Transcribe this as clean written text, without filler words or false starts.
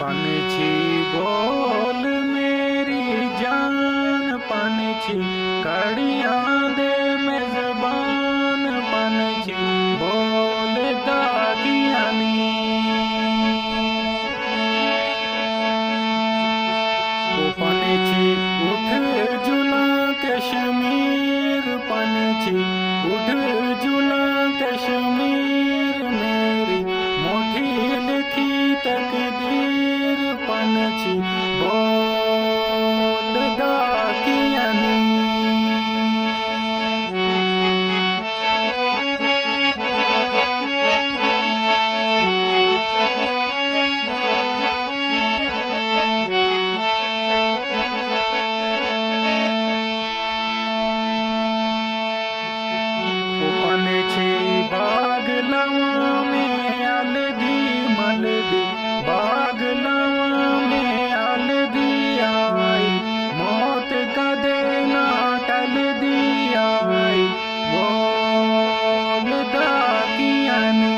पंछी बोल मेरी जान, पंछी कड़ियाँ दे मैं ज़बान, पंछी बोल दागियाँ नी। ओ पंछी उठ जुला कश्मीर, पंछी उठ जुला कश्मीर, मेरी मोठी लिखी तकदीर, पंछी बोल दागियाँ नी। बाग लवा में अलगी मलगी, बाग लवा में अलगी आई, मौत का देना टल दी आई, बोल दागियाँ नी।